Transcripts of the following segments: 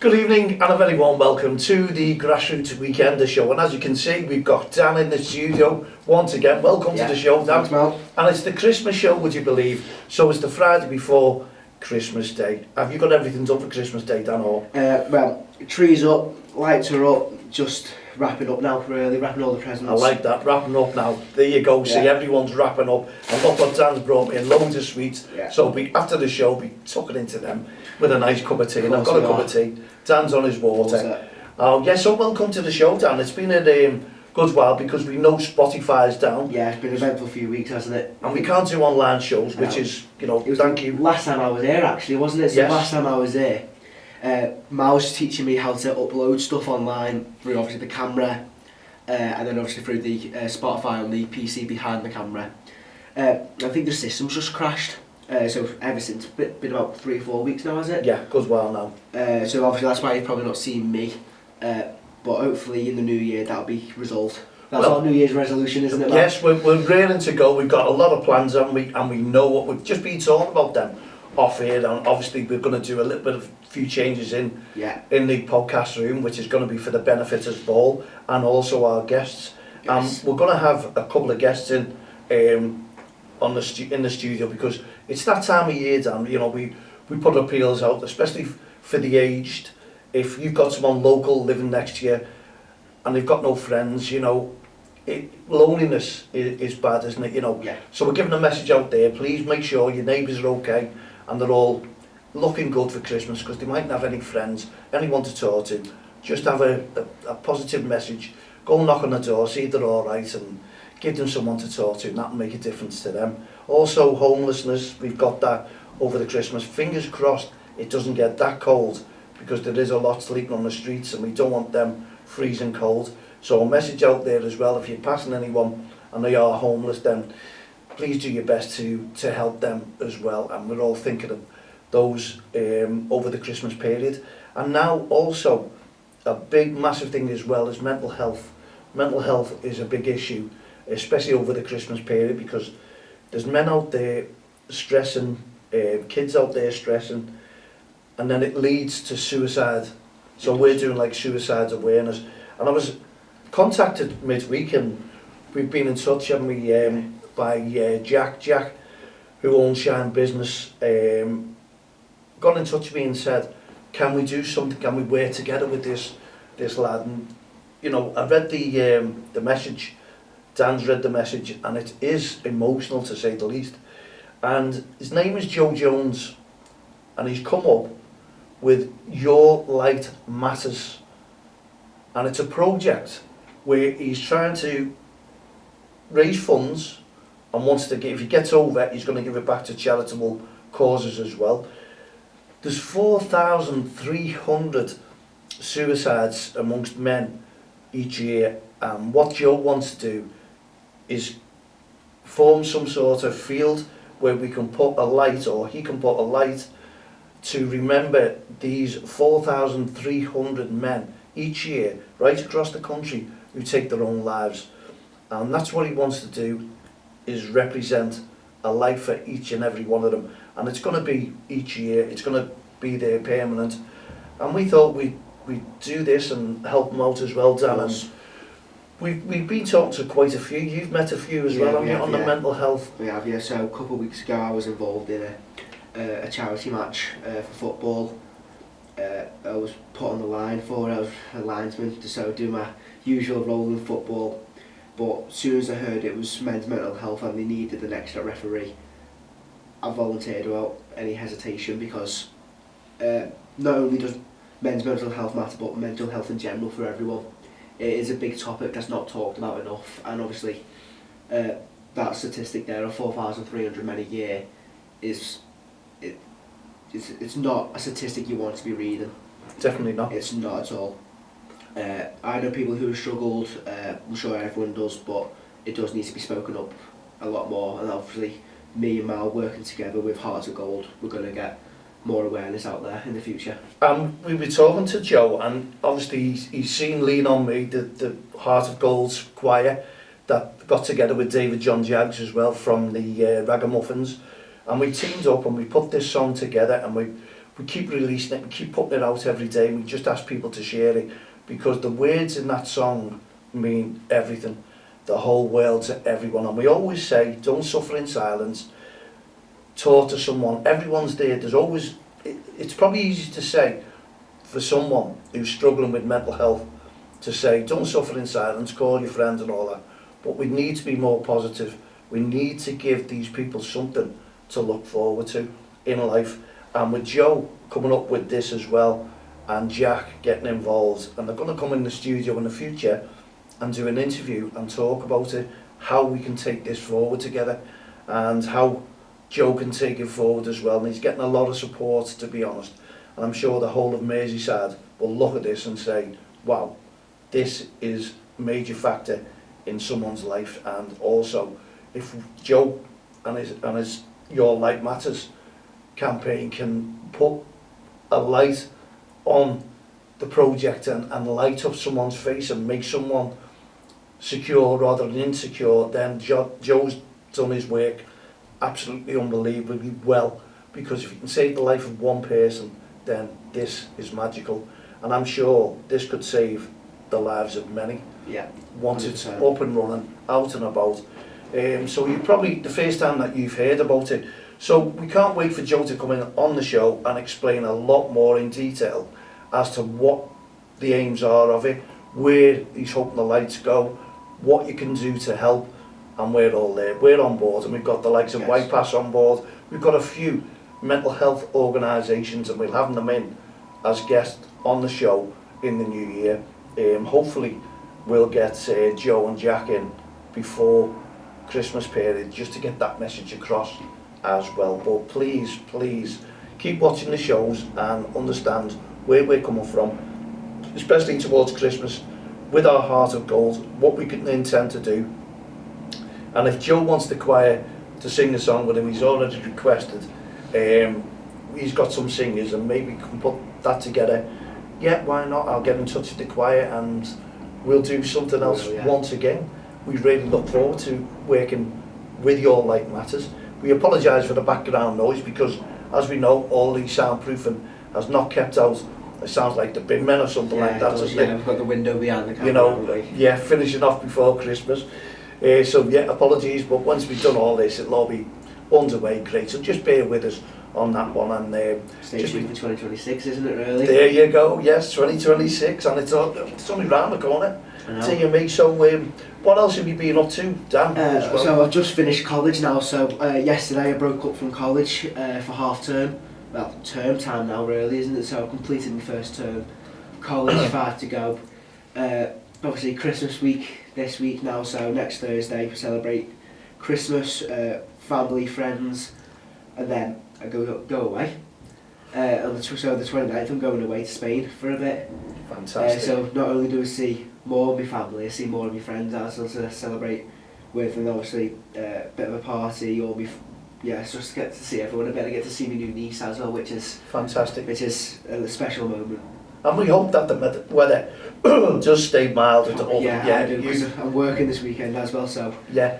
Good evening and a very warm welcome to the Grassroots Weekender show. And as you can see, we've got Dan in the studio once again. Welcome to the show, Dan. Thanks, Mel. And it's the Christmas show, would you believe? So it's the Friday before Christmas Day. Have you got everything done for Christmas Day, Dan? Or? Well, trees up, lights are up, just wrapping up now, really, wrapping all the presents. I like that, wrapping up now. There you go, see, everyone's wrapping up. And look what Dan's brought me, loads of sweets. Yeah. So after the show, be tucking into them with a nice cup of tea. And I've got a cup of tea. Dan's on his water. So welcome to the show, Dan. It's been a good while because we know Spotify's down. Yeah, it's been an eventful few weeks, hasn't it? And we can't do online shows, which is, thank you. Last time I was there, actually, wasn't it? So yes. Last time I was there, Mal was teaching me how to upload stuff online through obviously the camera, and then obviously through the Spotify on the PC behind the camera. I think the system's just crashed. So ever since, been about 3 or 4 weeks now, has it? Yeah, good while now. So obviously that's why you've probably not seen me. But hopefully in the new year that'll be resolved. That's our New Year's resolution, isn't it, Matt? Yes, we're raring to go. We've got a lot of plans, and we know what we've just been talking about them off here. And obviously we're going to do a little bit of few changes in the podcast room, which is going to be for the benefit of all and also our guests. Yes. We're going to have a couple of guests in the studio because it's that time of year, Dan. We put appeals out, especially for the aged. If you've got someone local living next to you and they've got no friends, loneliness is bad, isn't it? Yeah. So we're giving a message out there. Please make sure your neighbours are okay and they're all looking good for Christmas, because they mightn't have any friends, anyone to talk to. Just have a positive message. Go knock on the door, see if they're all right, and give them someone to talk to, and that will make a difference to them. Also, homelessness, we've got that over the Christmas. Fingers crossed it doesn't get that cold, because there is a lot sleeping on the streets and we don't want them freezing cold. So a message out there as well, if you're passing anyone and they are homeless, then please do your best to help them as well. And we're all thinking of those over the Christmas period. And now also a big massive thing as well is mental health. Mental health is a big issue, especially over the Christmas period, because there's men out there stressing, kids out there stressing, and then it leads to suicide. So we're doing like suicide awareness. And I was contacted midweek, and we've been in touch, haven't we, by Jack, who owns Shine Business, got in touch with me and said, can we do something, can we work together with this lad? And I read the message, Dan's read the message, and it is emotional to say the least. And his name is Joe Jones, and he's come up with Your Light Matters, and it's a project where he's trying to raise funds and wants to give, if he gets over, he's going to give it back to charitable causes as well. There's 4,300 suicides amongst men each year, and what Joe wants to do is form some sort of field where we can put a light, or he can put a light, to remember these 4,300 men each year right across the country who take their own lives. And that's what he wants to do, is represent a life for each and every one of them. And it's going to be each year, it's going to be there permanent. And we thought we'd do this and help them out as well, Dan. And we've been talking to quite a few. You've met a few as well, haven't you, on the mental health? We have, yeah. So a couple of weeks ago I was involved in a charity match for football. I was put on the line for it. I was a linesman to do my usual role in football. But as soon as I heard it was men's mental health and they needed an extra referee, I volunteered without any hesitation, because not only does men's mental health matter, but mental health in general for everyone. It is a big topic that's not talked about enough, and obviously that statistic there of 4,300 men a year it's not a statistic you want to be reading. Definitely not. It's not at all. I know people who have struggled, I'm sure everyone does, but it does need to be spoken up a lot more, and obviously me and Mal working together with Hearts of Gold, we're going to get more awareness out there in the future. We were talking to Joe, and obviously he's seen Lean On Me, the Heart of Gold's choir that got together with David John Jaggs as well from the Ragamuffins, and we teamed up and we put this song together, and we keep releasing it, we keep putting it out every day, and we just ask people to share it, because the words in that song mean everything, the whole world to everyone. And we always say, don't suffer in silence, talk to someone, everyone's there. There's always, it's probably easy to say for someone who's struggling with mental health, to say, don't suffer in silence, call your friends and all that. But we need to be more positive. We need to give these people something to look forward to in life. And with Joe coming up with this as well, and Jack getting involved, and they're going to come in the studio in the future and do an interview and talk about it, how we can take this forward together, and how Joe can take it forward as well. And he's getting a lot of support, to be honest. And I'm sure the whole of Merseyside will look at this and say, wow, this is a major factor in someone's life. And also, if Joe and his Your Light Matters campaign can put a light on the project and light up someone's face and make someone secure rather than insecure, then Joe's done his work absolutely unbelievably well. Because if you can save the life of one person, then this is magical. And I'm sure this could save the lives of many. Yeah. Once it's up and running, out and about. So you probably the first time that you've heard about it. So we can't wait for Joe to come in on the show and explain a lot more in detail as to what the aims are of it, where he's hoping the lights go, what you can do to help, and we're all there. We're on board, and we've got the likes of White Pass on board. We've got a few mental health organisations, and we'll have them in as guests on the show in the new year. Hopefully we'll get Joe and Jack in before Christmas period, just to get that message across as well. But please, please keep watching the shows and understand where we're coming from, especially towards Christmas, with our heart of gold, what we can intend to do. And if Joe wants the choir to sing a song with him, he's already requested. He's got some singers, and maybe we can put that together. Yeah, why not? I'll get in touch with the choir and we'll do something else once again. We really look forward to working with Your Light Matters. We apologise for the background noise, because as we know, all the soundproofing has not kept out. It sounds like the bin men or something like that. We've got the window behind the camera. You know, finishing off before Christmas. So yeah, apologies, but once we've done all this, it'll all be underway. Great, so just bear with us on that one. And stay tuned for 2026, isn't it, really? There you go, yes, 2026, and it's only round the corner. To me. So what else have you been up to, Dan? So I've just finished college now. So yesterday I broke up from college for half term. Well, term time now, really, isn't it? So I've completed my first term. College, 5 to go. Obviously Christmas week this week now, so next Thursday we celebrate Christmas, family, friends, and then I go away. So the 29th I'm going away to Spain for a bit. Fantastic. So not only do I see more of my family, I see more of my friends as well to celebrate with, and obviously a bit of a party, or it's just get to see everyone a bit. I get to see my new niece as well, which is fantastic. Which is a special moment. And we hope that the weather does stay mild. Yeah, I do, because I'm working this weekend as well, so yeah.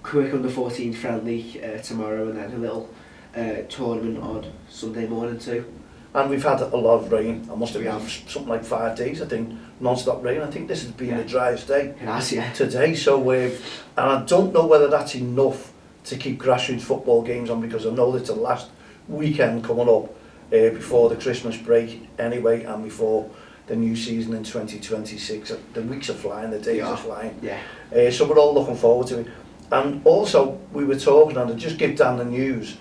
Quick under 14 friendly tomorrow, and then a little tournament on Sunday morning too. And we've had a lot of rain. I must have had something like 5 days, I think, non-stop rain. I think this has been the driest day it has, today. So, and I don't know whether that's enough to keep grassroots football games on, because I know it's the last weekend coming up before the Christmas break anyway, and before the new season in 2026. The weeks are flying, the days are flying. Yeah. So we're all looking forward to it. And also, we were talking, and I just give Dan the news,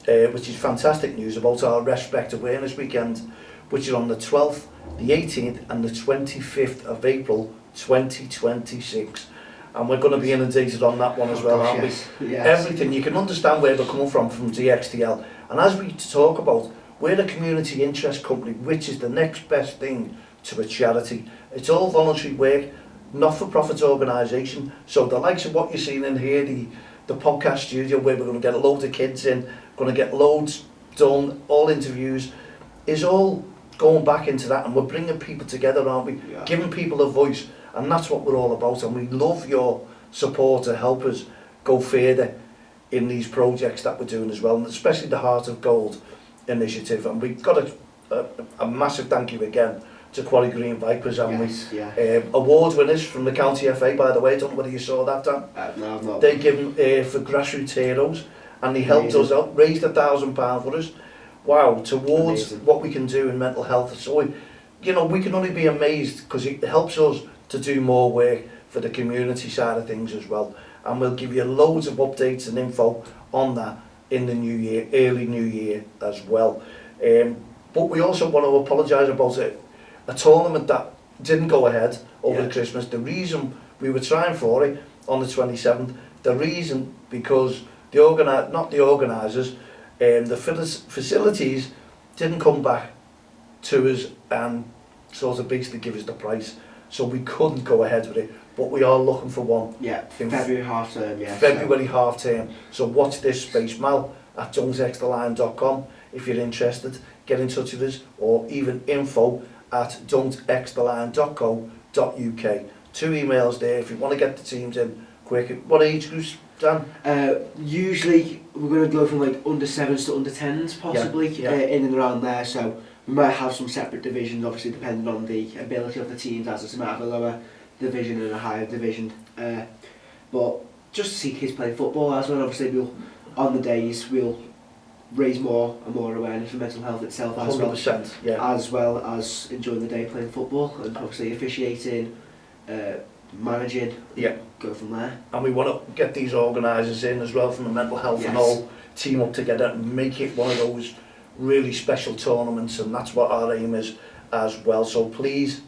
which is fantastic news, about our Refspect Awareness Weekend, which is on the 12th, the 18th and the 25th of April 2026. And we're going to be inundated on that one as well, aren't we? Yes. Everything, you can understand where they're coming from DXTL. And as we talk about, we're a community interest company, which is the next best thing to a charity. It's all voluntary work, not-for-profit organisation. So the likes of what you're seeing in here, the podcast studio, where we're going to get a load of kids in, going to get loads done, all interviews, is all going back into that, and we're bringing people together, aren't we? Yeah. Giving people a voice, and that's what we're all about. And we love your support to help us go further in these projects that we're doing as well, and especially the Heart of Gold. initiative, and we've got a massive thank you again to Quarry Green Vipers, and Yes, yeah. award winners from the County FA, by the way. I don't know whether you saw that, Dan. No, I've not. They give them for Grassroots Heroes, and they helped Amazing. us out, raised £1,000 for us. Wow, towards Amazing. what we can do in mental health. So, you know, we can only be amazed because it helps us to do more work for the community side of things as well. And we'll give you loads of updates and info on that in the new year, early new year as well. But we also want to apologise about a tournament that didn't go ahead over Christmas. The reason we were trying for it on the 27th, the reason because not the organisers, the facilities didn't come back to us and sort of basically give us the price, so we couldn't go ahead with it. But we are looking for one. Yeah, February half term. Yeah. February half term. So watch this space, Mal at don'textheline.com if you're interested. Get in touch with us, or even info@don'textheline.co.uk. 2 emails there if you want to get the teams in quick. What age groups, Dan? Usually we're going to go from like under 7s to under 10s possibly, in and around there. So we might have some separate divisions, obviously depending on the ability of the teams, as we might have a lower division and a higher division. But just to see kids play football as well. Obviously on the days we'll raise more and more awareness for mental health itself as 100%, as well as enjoying the day playing football, and obviously officiating, managing, go from there. And we want to get these organisers in as well from the mental health and all, team up together and make it one of those really special tournaments, and that's what our aim is as well. So please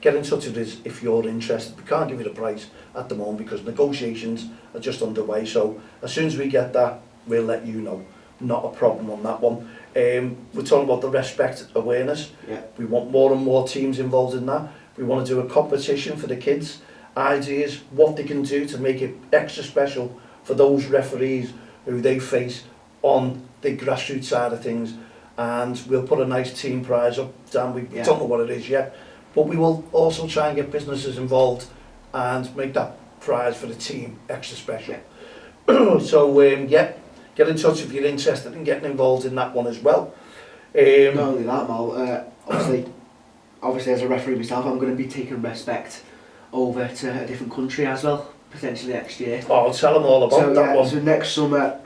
get in touch with us if you're interested. We can't give you the price at the moment because negotiations are just underway, so as soon as we get that we'll let you know. Not a problem on that one. We're talking about the Refspect awareness. We want more and more teams involved in that. We want to do a competition for the kids, ideas, what they can do to make it extra special for those referees who they face on the grassroots side of things, and we'll put a nice team prize up. Dan, we don't know what it is yet, but we will also try and get businesses involved and make that prize for the team extra special. So get in touch if you're interested in getting involved in that one as well. Not only that, Mal, obviously as a referee myself, I'm going to be taking Refspect over to a different country as well, potentially next year. Oh, tell them all about that one. So next summer,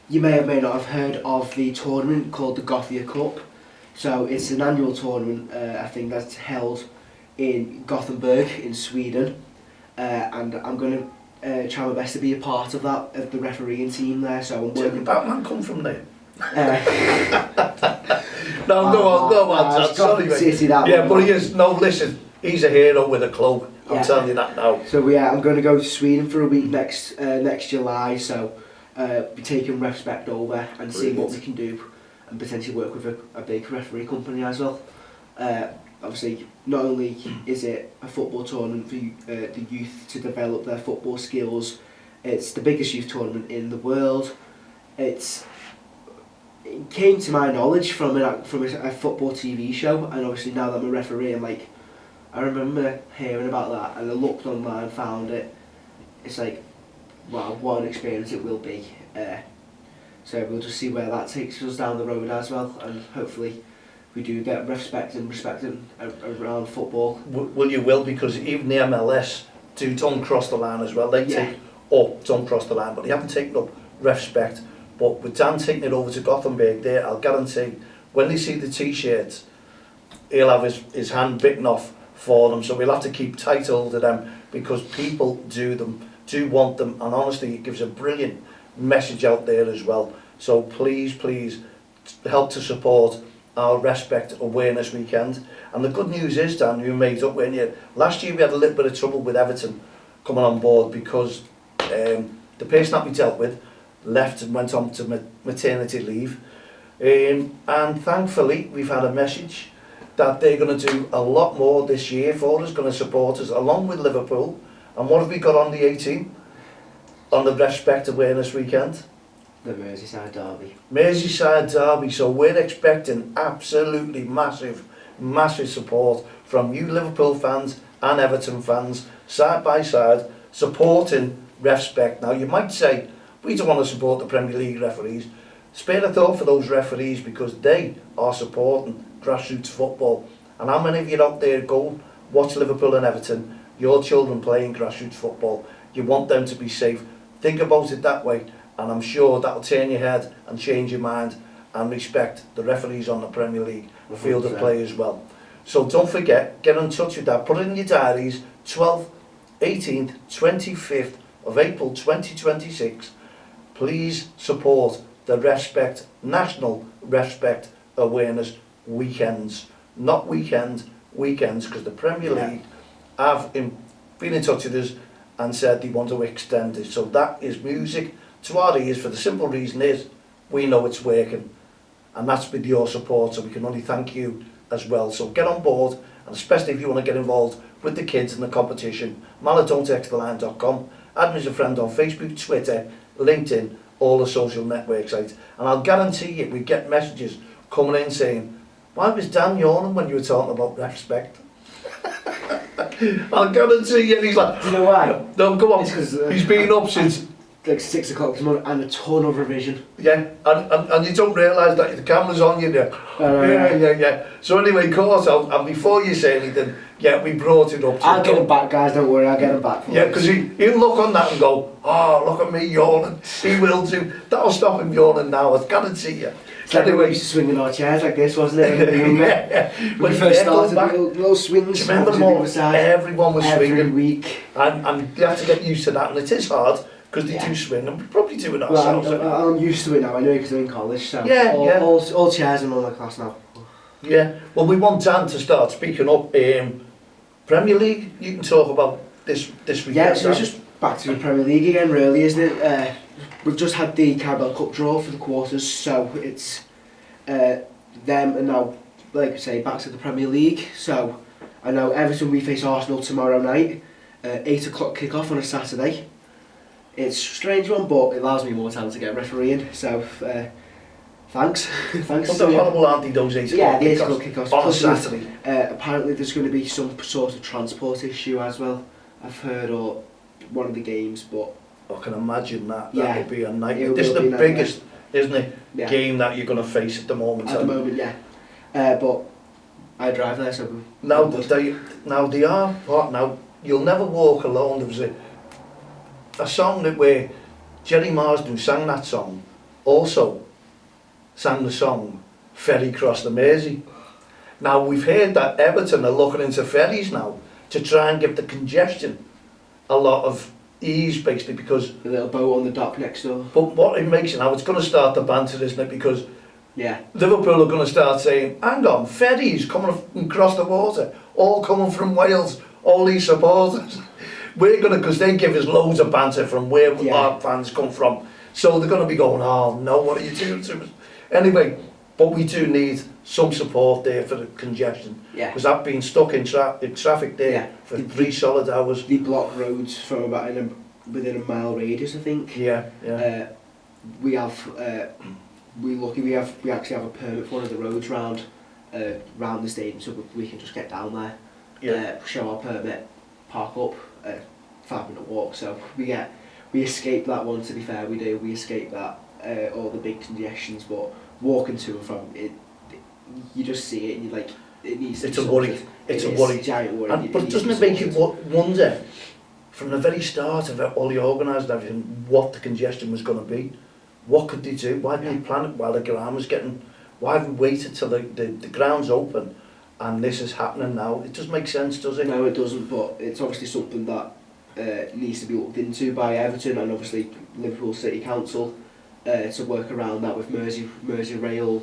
you may or may not have heard of the tournament called the Gothia Cup. So it's an annual tournament, I think that's held in Gothenburg in Sweden, and I'm going to try my best to be a part of that, of the refereeing team there. So I'm working. Did Batman come from there? No, go on, Dad. Sorry, mate. But he is. No, listen, he's a hero with a cloak. I'm telling you that now. So I'm going to go to Sweden for a week next July. So be taking Refspect over and seeing what we can do, and potentially work with a big referee company as well. Obviously, not only is it a football tournament for the youth to develop their football skills, it's the biggest youth tournament in the world. It came to my knowledge from a football TV show, and obviously now that I'm a referee, I remember hearing about that, and I looked online, found it. It's like, wow, what an experience it will be. So we'll just see where that takes us down the road as well, and hopefully we do get respect around football. Well, you will, because even the MLS don't cross the line as well. They take up, don't cross the line, but they haven't taken up Refspect. But with Dan taking it over to Gothenburg there, I'll guarantee when they see the t-shirts, he'll have his hand bitten off for them. So we'll have to keep tight hold of them, because people do want them, and honestly it gives a brilliant message out there as well. So please help to support our Refspect Awareness Weekend. And the good news is, Dan, you made up when you last year we had a little bit of trouble with Everton coming on board, because the person that we dealt with left and went on to maternity leave, and thankfully we've had a message that they're going to do a lot more this year for us, going to support us along with Liverpool. And what have we got on the 18th on the Refspect Awareness Weekend? The Merseyside derby. Merseyside derby. So we're expecting absolutely massive support from you Liverpool fans and Everton fans, side by side, supporting Refspect. Now you might say, we don't want to support the Premier League referees. spare a thought for those referees, because they are supporting grassroots football. And how many of you out there go watch Liverpool and Everton, your children playing grassroots football, you want them to be safe. Think about it that way, and I'm sure that'll turn your head and change your mind and respect the referees on the Premier League, the field of play as well. So don't forget, get in touch with that, put it in your diaries, 12th, 18th, 25th of April 2026. Please support the Refspect, National Refspect Awareness Weekends. Not weekends, because the Premier League have been in touch with us and said they want to extend it. So that is music to our ears, for the simple reason is we know it's working, and that's with your support, so we can only thank you as well. So get on board, and especially if you want to get involved with the kids in the competition, maladon'texttheline.com, add me as a friend on Facebook, Twitter, LinkedIn, all the social network sites, and I'll guarantee you we get messages coming in saying, why was Dan yawning when you were talking about Refspect? I'll guarantee you, he's like, do you know why? No, go on. It's 'cause, he's been up since like 6 o'clock this morning and a ton of revision. Yeah, and you don't realise that the camera's on you there. Yeah. So anyway, of course, and before you say anything, we brought it up. I'll get him back, guys, don't worry, I'll get him back. Yeah, because he'll look on that and go, oh, look at me yawning. He will too. That'll stop him yawning now, I guarantee you. It's like we used to swing in our chairs like this, wasn't it? When we first started, little swings. Do you remember more? Everyone was swinging. Every week. And you have to get used to that, and it is hard, because they do swing, and we probably do it ourselves. Well, I'm used to it now, anyway, because I'm in college, so all chairs in all my class now. Yeah, well, we want Dan to start speaking up. Premier League, you can talk about this weekend. Yeah, so it's just back to the Premier League again, really, isn't it? We've just had the Carabao Cup draw for the quarters, so it's them and now, like I say, back to the Premier League. So I know Everton, we face Arsenal tomorrow night, 8 o'clock kick-off on a Saturday. It's a strange one, but it allows me more time to get refereeing, so thanks. Thanks. What the horrible aren't they, those 8 o'clock yeah, the 8 o'clock kick-offs. On a Saturday. Apparently there's going to be some sort of transport issue as well, I've heard, or one of the games, but I can imagine that. Yeah, that would be a nightmare. It This is will the be biggest, isn't it, yeah, game that you're going to face at the moment. At the moment, yeah. But I drive there, so... Now they are, what now, You'll Never Walk Alone. There was a song that where Jerry Marsden, who sang that song, also sang the song Ferry Cross the Mersey. Now we've heard that Everton are looking into ferries now to try and give the congestion a lot of ease, basically, because a little boat on the dock next door. But what it makes it now, it's going to start the banter, isn't it? Because yeah, Liverpool are going to start saying, hang on, ferries coming across the water, all coming from Wales, all these supporters. We're going to, because they give us loads of banter from where our fans come from. So they're going to be going, oh no, what are you doing to us? Anyway, but we do need some support there for the congestion. Yeah. Because I've been stuck in traffic there for 3 solid hours. They block roads from about within a mile radius, I think. Yeah. We have, we actually have a permit for one of the roads round the stadium, so we can just get down there. Yeah. Show our permit, park up, 5-minute walk. So we escape that one. To be fair, we do. We escape that all the big congestions, but walking to and from it, you just see it and you're like, it needs to be sorted. It's a worry. Giant worry. But doesn't it make you wonder from the very start of it, all the organised and everything, what the congestion was going to be? What could they do? Why didn't they plan it while the ground was getting? Why have we waited till the ground's open and this is happening now? It doesn't make sense, does it? No, it doesn't, but it's obviously something that needs to be looked into by Everton and obviously Liverpool City Council to work around that with Mersey Rail,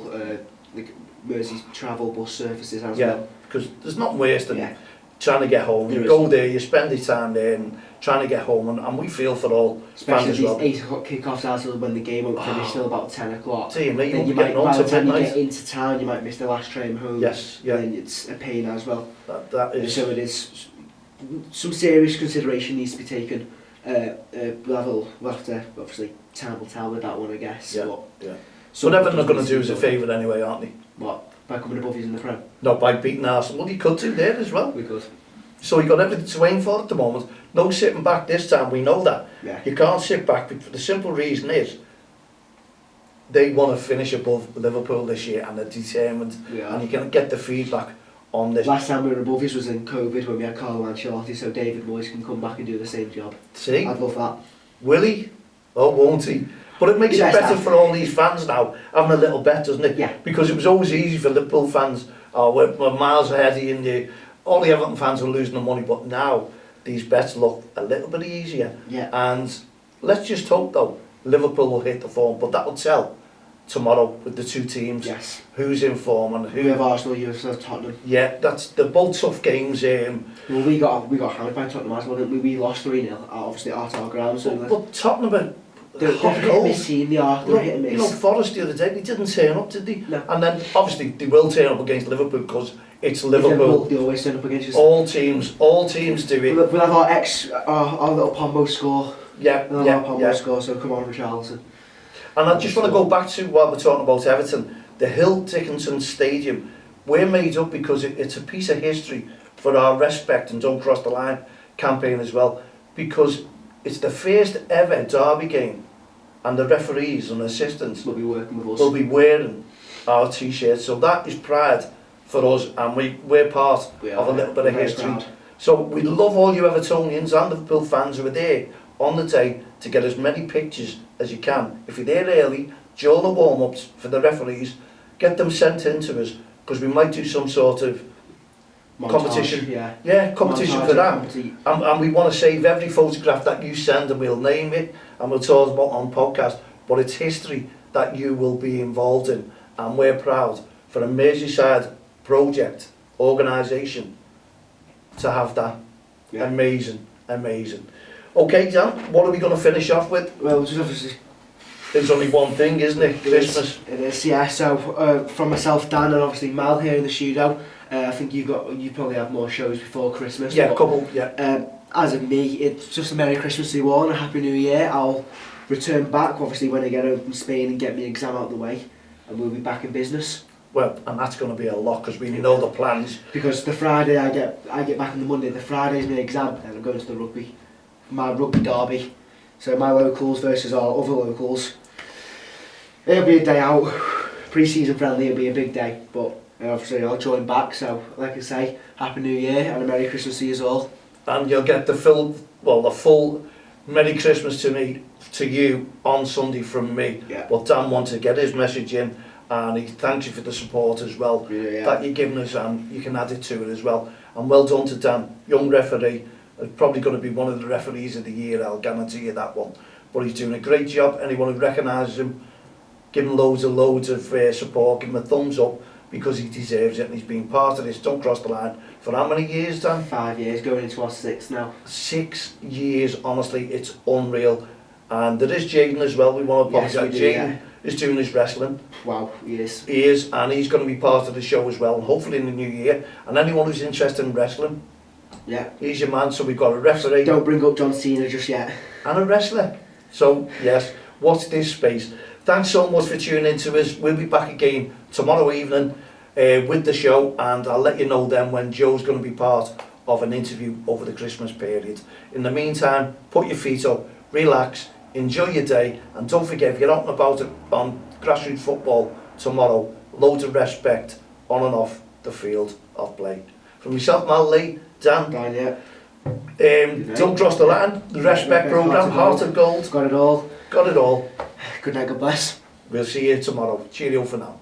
the Mersey travel bus services as well. Yeah, because there's nothing worse than trying to get home. You go there, you spend your time there and trying to get home, and we feel for all especially fans as well. 8 o'clock kick-offs as well, when the game won't finish till about 10 o'clock. See, mate, then you might, by the time you get into town, you might miss the last train home. Yes, yeah. And then it's a pain as well. That is. So it is. Some serious consideration needs to be taken. We'll have to, obviously, time will tell with that one, I guess. Yeah, but yeah. So whatever they're going to do is a favour anyway, aren't they? What? By coming above you in the Prem? No, by beating Arsenal. Well, you could do there as well. We could. So you've got everything to aim for at the moment. No sitting back this time, we know that. Yeah. You can't sit back, but for the simple reason is, they want to finish above Liverpool this year, and they're determined. Yeah. And you can get the feedback on this. Last time we were above this was in COVID when we had Carlo Ancelotti, so David Moyes can come back and do the same job. See? I'd love that. Will he? Oh, won't he? But it makes it better for all these fans now, having a little bet, doesn't it? Yeah. Because it was always easy for Liverpool fans, oh, we're miles ahead of you, and all the Everton fans are losing the money, but now these bets look a little bit easier. Yeah. And let's just hope, though, Liverpool will hit the form, but that will tell tomorrow with the two teams. Yes. Who's in form and who. We have Arsenal, you have Tottenham. Yeah, they're both tough games. Well, we got hammered by Tottenham as well, didn't we? We lost 3-0, obviously at our ground. So but Tottenham are they're hot hit and miss team, they are. They're hit and miss. You know, Forest the other day, they didn't turn up, did they? No. And then obviously they will turn up against Liverpool because it's Liverpool. They always turn up against us. All teams do it. We'll have our little Pombo score. Yeah, We'll have our Pombo score, so come on, Richarlison. And I just want to go back to what we're talking about Everton. The Hill Dickinson Stadium, we're made up because it's a piece of history for our Refspect and Don't Cross the Line campaign as well, because it's the first ever derby game and the referees and assistants will be working with us. Will be wearing our t-shirts, so that is pride for us, and we're part of a little bit of history. Proud. So we love all you Evertonians and Liverpool fans who are there on the day to get as many pictures as you can. If you're there early, during the warm-ups for the referees, get them sent in to us, because we might do some sort of competition. Competition for that. And we want to save every photograph that you send, and we'll name it and we'll talk about on podcast. But it's history that you will be involved in, and we're proud for a Merseyside project organisation to have that. Amazing. Okay, Dan, what are we going to finish off with? Well, just obviously, there's only one thing, isn't it? Christmas. It is, yeah. So from myself, Dan, and obviously Mal here in the studio. I think you probably have more shows before Christmas. Yeah, a couple. Yeah. As of me, it's just a Merry Christmas to you all and a Happy New Year. I'll return back obviously when I get over from Spain and get my exam out of the way, and we'll be back in business. Well, and that's going to be a lot because we know the plans. Because the Friday I get back on the Monday. The Friday's my exam, and I'm going to the rugby, my rugby derby. So my locals versus our other locals. It'll be a day out, pre-season friendly. It'll be a big day, but obviously I'll join back. So like I say, Happy New Year and a Merry Christmas to you all. And you'll get the full Merry Christmas to you on Sunday from me. Yeah. But Dan wants to get his message in, and he thanks you for the support as well that you're giving us, and you can add it to it as well. And well done to Dan, young referee. Probably going to be one of the referees of the year, I'll guarantee you that one. But he's doing a great job. Anyone who recognises him, give him loads of support, give him a thumbs up, because he deserves it, and he's been part of this Don't Cross the Line for how many years, Dan? 5 years, going into our 6th now. 6 years, honestly, it's unreal. And there is Jaden as well, we want to apologise. Jaden is doing his wrestling. Wow, he is. He is, and he's going to be part of the show as well, hopefully in the new year. And anyone who's interested in wrestling, he's your man. So we've got a referee. Don't bring up John Cena just yet. And a wrestler. So, yes, watch this space. Thanks so much for tuning in to us. We'll be back again tomorrow evening with the show, and I'll let you know then when Joe's going to be part of an interview over the Christmas period. In the meantime, put your feet up, relax, enjoy your day, and don't forget, if you're out and about on Grassroots football tomorrow, loads of respect on and off the field of play. From myself, Mal Lee, Dan. Don't Cross the Line, the Refspect programme, Heart of Gold. Got it all. Got it all. Good night, God bless. We'll see you tomorrow. Cheerio for now.